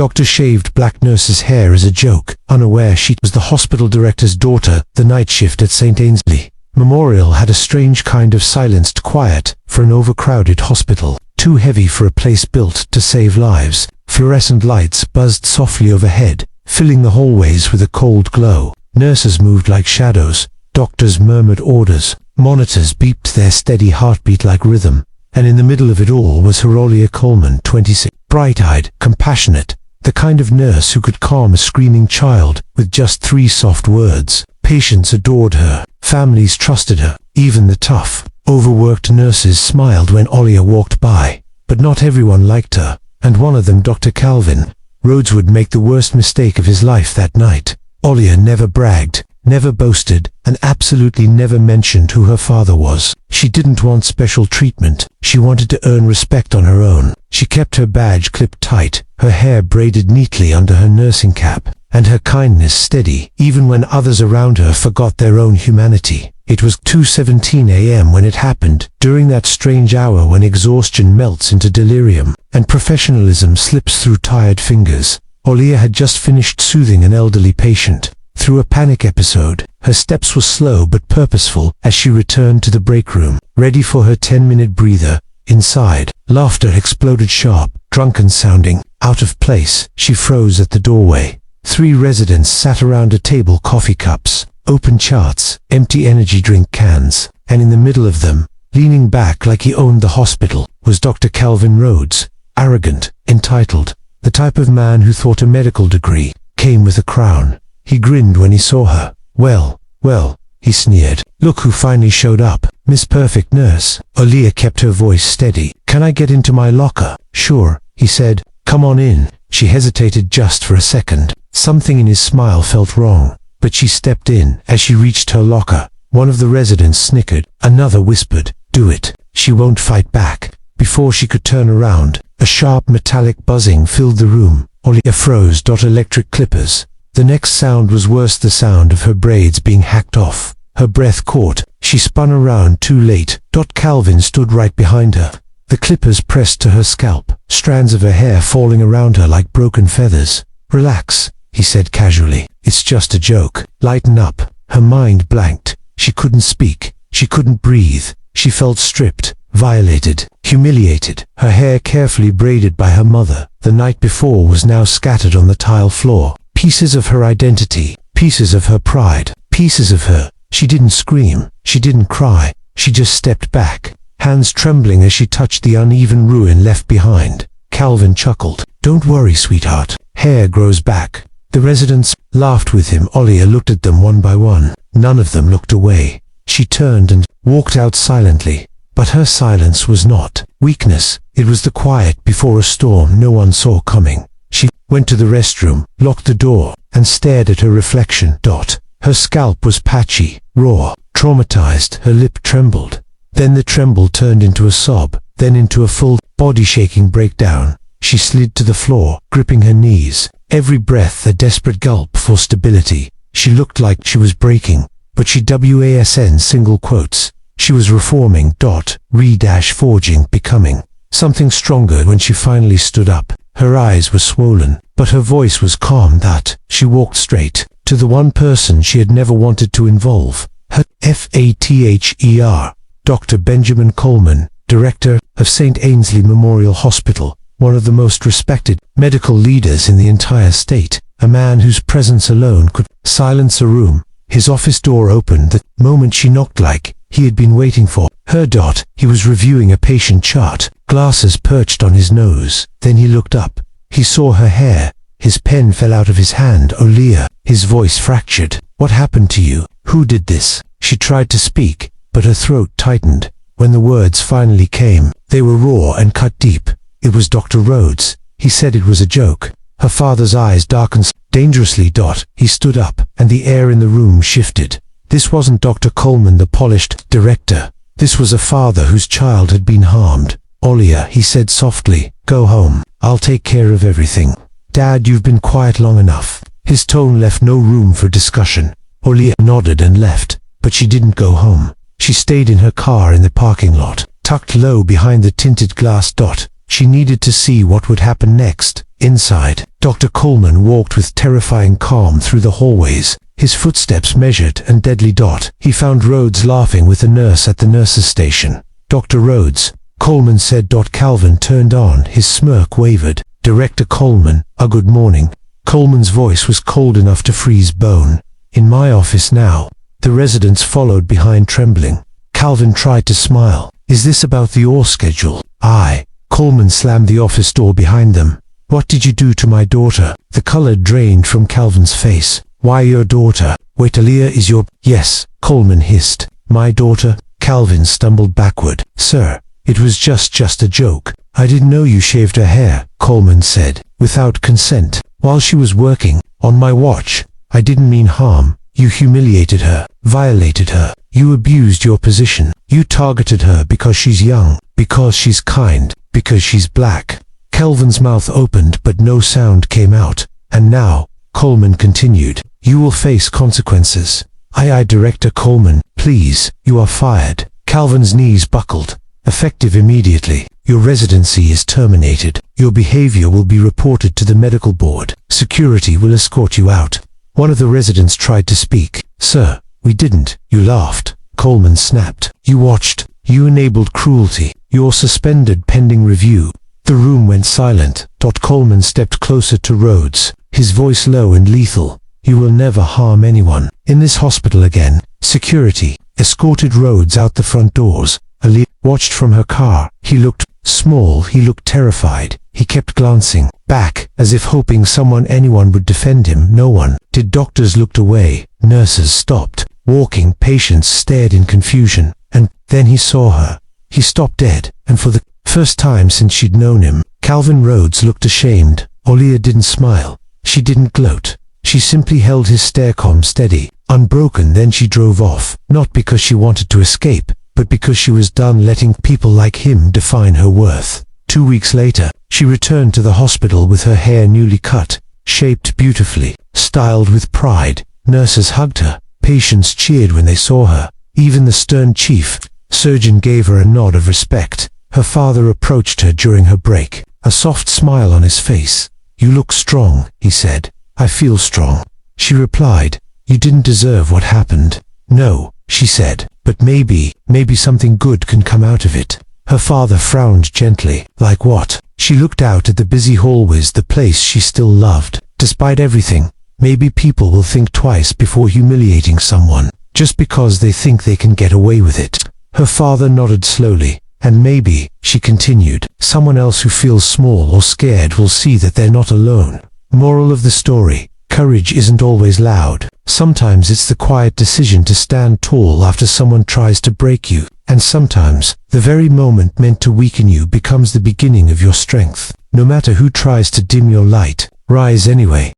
Doctor shaved black nurse's hair as a joke, unaware she was the hospital director's daughter, the night shift at St. Ainsley Memorial had a strange kind of silenced quiet for an overcrowded hospital, too heavy for a place built to save lives. Fluorescent lights buzzed softly overhead, filling the hallways with a cold glow. Nurses moved like shadows, doctors murmured orders, monitors beeped their steady heartbeat like rhythm, and in the middle of it all was Aurelia Coleman, 26, bright-eyed, compassionate, the kind of nurse who could calm a screaming child with just 3 soft words. Patients adored her, families trusted her, even the tough, overworked nurses smiled when Olia walked by. But not everyone liked her, and one of them, Dr. Calvin Rhodes, would make the worst mistake of his life that night. Olia never bragged, never boasted, and absolutely never mentioned who her father was. She didn't want special treatment. She wanted to earn respect on her own. She kept her badge clipped tight, her hair braided neatly under her nursing cap, and her kindness steady, even when others around her forgot their own humanity. It was 2:17 a.m. when it happened, during that strange hour when exhaustion melts into delirium, and professionalism slips through tired fingers. Olia had just finished soothing an elderly patient. Through a panic episode, her steps were slow but purposeful as she returned to the break room, ready for her 10-minute breather. Inside, laughter exploded sharp, drunken-sounding, out of place. She froze at the doorway. 3 residents sat around a table, coffee cups, open charts, empty energy drink cans, and in the middle of them, leaning back like he owned the hospital, was Dr. Calvin Rhodes, arrogant, entitled, the type of man who thought a medical degree came with a crown. He grinned when he saw her. Well, he sneered. Look who finally showed up, Miss Perfect Nurse. Olia kept her voice steady. Can I get into my locker? Sure, he said. Come on in. She hesitated just for a second. Something in his smile felt wrong, but she stepped in. As she reached her locker, one of the residents snickered. Another whispered, do it. She won't fight back. Before she could turn around, a sharp metallic buzzing filled the room. Olia froze. Electric clippers. The next sound was worse, the sound of her braids being hacked off. Her breath caught. She spun around too late. Calvin stood right behind her. The clippers pressed to her scalp, strands of her hair falling around her like broken feathers. Relax, he said casually. It's just a joke. Lighten up. Her mind blanked. She couldn't speak. She couldn't breathe. She felt stripped, violated, humiliated. Her hair, carefully braided by her mother the night before, was now scattered on the tile floor. Pieces of her identity, pieces of her pride, pieces of her. She didn't scream, she didn't cry, she just stepped back, hands trembling as she touched the uneven ruin left behind. Calvin chuckled. Don't worry, sweetheart. Hair grows back. The residents laughed with him. Olia looked at them one by one. None of them looked away. She turned and walked out silently. But her silence was not weakness. It was the quiet before a storm no one saw coming. She went to the restroom, locked the door, and stared at her reflection. Her scalp was patchy, raw, traumatized. Her lip trembled. Then the tremble turned into a sob, then into a full, body-shaking breakdown. She slid to the floor, gripping her knees. Every breath a desperate gulp for stability. She looked like she was breaking, but she wasn single quotes. She was reforming. Forging, becoming something stronger. When she finally stood up, her eyes were swollen, but her voice was calm. She walked straight to the one person she had never wanted to involve, her father, Dr. Benjamin Coleman, director of St. Ainsley Memorial Hospital, one of the most respected medical leaders in the entire state, a man whose presence alone could silence a room. His office door opened the moment she knocked, like he had been waiting for her. He was reviewing a patient chart, glasses perched on his nose. Then he looked up. He saw her hair. His pen fell out of his hand. Olia. His voice fractured. What happened to you? Who did this? She tried to speak, but her throat tightened. When the words finally came, they were raw and cut deep. It was Dr. Rhodes. He said it was a joke. Her father's eyes darkened dangerously. He stood up, and the air in the room shifted. This wasn't Dr. Coleman, the polished director. This was a father whose child had been harmed. Olia, he said softly, go home. I'll take care of everything. Dad, you've been quiet long enough. His tone left no room for discussion. Olia nodded and left, but she didn't go home. She stayed in her car in the parking lot, tucked low behind the tinted glass. She needed to see what would happen next. Inside, Dr. Coleman walked with terrifying calm through the hallways, his footsteps measured and deadly. He found Rhodes laughing with a nurse at the nurse's station. "Dr. Rhodes," Coleman said. Calvin turned on, his smirk wavered. "Director Coleman, a good morning." Coleman's voice was cold enough to freeze bone. "In my office now." The residents followed behind, trembling. Calvin tried to smile. "Is this about the OR schedule?" "Aye." Coleman slammed the office door behind them. "What did you do to my daughter?" The color drained from Calvin's face. "Why your daughter? Wait, Aaliyah is your—" "Yes," Coleman hissed. "My daughter?" Calvin stumbled backward. "Sir, it was just a joke. I didn't know you shaved her hair," Coleman said. "Without consent. While she was working. On my watch. I didn't mean harm. You humiliated her, violated her. You abused your position. You targeted her because she's young, because she's kind, because she's black." Calvin's mouth opened but no sound came out. "And now," Coleman continued, "you will face consequences." "Aye, Director Coleman, please, you are fired." Calvin's knees buckled. "Effective immediately. Your residency is terminated. Your behavior will be reported to the medical board. Security will escort you out." One of the residents tried to speak. "Sir, we didn't." "You laughed," Coleman snapped. "You watched. You enabled cruelty. You're suspended pending review." The room went silent. Coleman stepped closer to Rhodes, his voice low and lethal. "You will never harm anyone in this hospital again." Security escorted Rhodes out the front doors. Aaliyah watched from her car. He looked small, he looked terrified. He kept glancing back, as if hoping anyone would defend him. No one did. Doctors looked away. Nurses stopped walking. Patients stared in confusion. And then he saw her. He stopped dead, and for the first time since she'd known him, Calvin Rhodes looked ashamed. Aaliyah didn't smile. She didn't gloat. She simply held his stare steady, unbroken. Then she drove off, not because she wanted to escape, but because she was done letting people like him define her worth. 2 weeks later, she returned to the hospital with her hair newly cut, shaped beautifully, styled with pride. Nurses hugged her. Patients cheered when they saw her. Even the stern chief surgeon gave her a nod of respect. Her father approached her during her break, a soft smile on his face. "You look strong," he said. "I feel strong." She replied, "You didn't deserve what happened." "No," she said, "but maybe something good can come out of it." Her father frowned gently. "Like what?" She looked out at the busy hallways, the place she still loved. "Despite everything, maybe people will think twice before humiliating someone, just because they think they can get away with it." Her father nodded slowly. "And maybe," she continued, "someone else who feels small or scared will see that they're not alone." Moral of the story: courage isn't always loud. Sometimes it's the quiet decision to stand tall after someone tries to break you. And sometimes, the very moment meant to weaken you becomes the beginning of your strength. No matter who tries to dim your light, rise anyway.